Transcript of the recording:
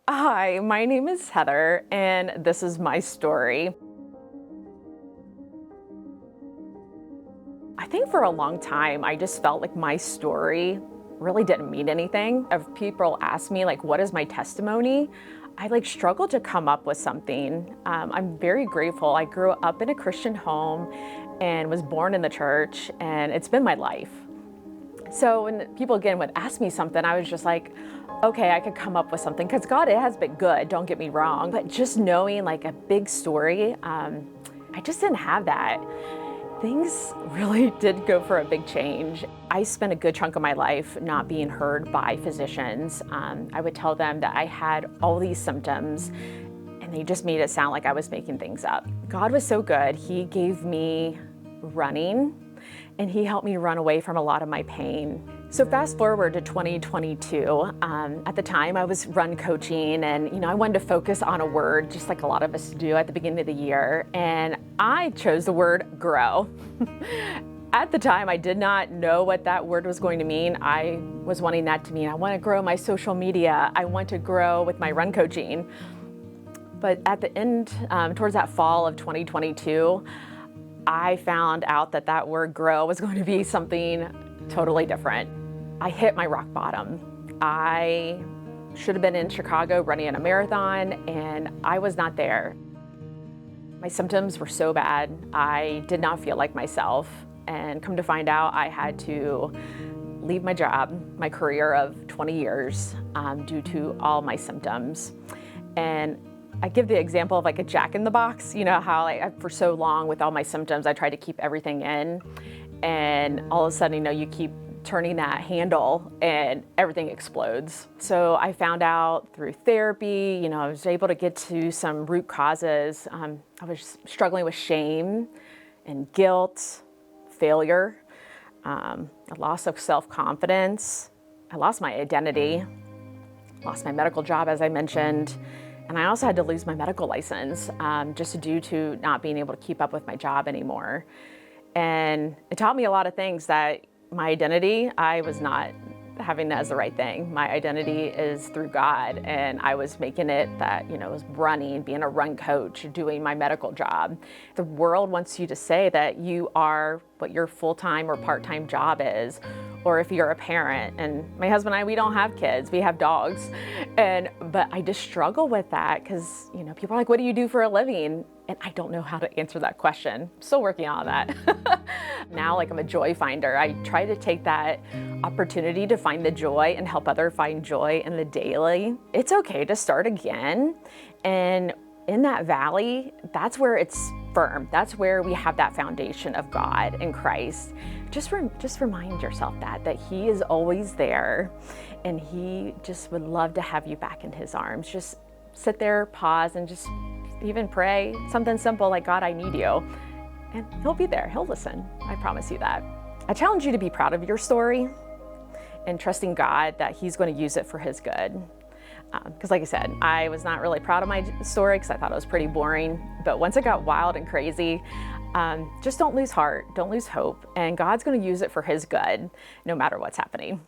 Hi, my name is Heather, and this is my story. I think for a long time, I just felt like my story really didn't mean anything. If people ask me, like, what is my testimony? I struggled to come up with something. I'm very grateful. I grew up in a Christian home and was born in the church, and it's been my life. So when people again would ask me something, I was just like, okay, I could come up with something because God, it has been good, don't get me wrong. But just knowing like a big story, I just didn't have that. Things really did go for a big change. I spent a good chunk of my life not being heard by physicians. I would tell them that I had all these symptoms and they just made it sound like I was making things up. God was so good. He gave me running and he helped me run away from a lot of my pain. So fast forward to 2022, at the time I was run coaching and I wanted to focus on a word just like a lot of us do at the beginning of the year, and I chose the word grow. At the time I did not know what that word was going to mean. I was wanting that to mean I want to grow my social media, I want to grow with my run coaching. But at the end, towards that fall of 2022, I found out that that word grow was going to be something totally different. I hit my rock bottom. I should have been in Chicago running a marathon and I was not there. My symptoms were so bad, I did not feel like myself. And come to find out, I had to leave my job, my career of 20 years, due to all my symptoms. And I give the example of like a Jack in the Box, how for so long with all my symptoms, I tried to keep everything in, and all of a sudden, you keep turning that handle and everything explodes. So I found out through therapy, I was able to get to some root causes. I was struggling with shame and guilt, failure, a loss of self-confidence. I lost my identity, lost my medical job, as I mentioned. And I also had to lose my medical license just due to not being able to keep up with my job anymore. And it taught me a lot of things that my identity, I was not having that as the right thing. My identity is through God, and I was making it that, I was running, being a run coach, doing my medical job. The world wants you to say that you are what your full-time or part-time job is, or if you're a parent. And my husband and I, we don't have kids, we have dogs. But I just struggle with that because, people are like, what do you do for a living? And I don't know how to answer that question. I'm still working on that. Now, I'm a joy finder. I try to take that opportunity to find the joy and help others find joy in the daily. It's okay to start again. And in that valley, that's where it's firm. That's where we have that foundation of God and Christ. Just remind yourself that He is always there, and He just would love to have you back in His arms. Just sit there, pause, and just even pray something simple like, God, I need you. And He'll be there. He'll listen. I promise you that. I challenge you to be proud of your story and trusting God that He's going to use it for His good. Because like I said, I was not really proud of my story because I thought it was pretty boring. But once it got wild and crazy, just don't lose heart, don't lose hope. And God's going to use it for His good, no matter what's happening.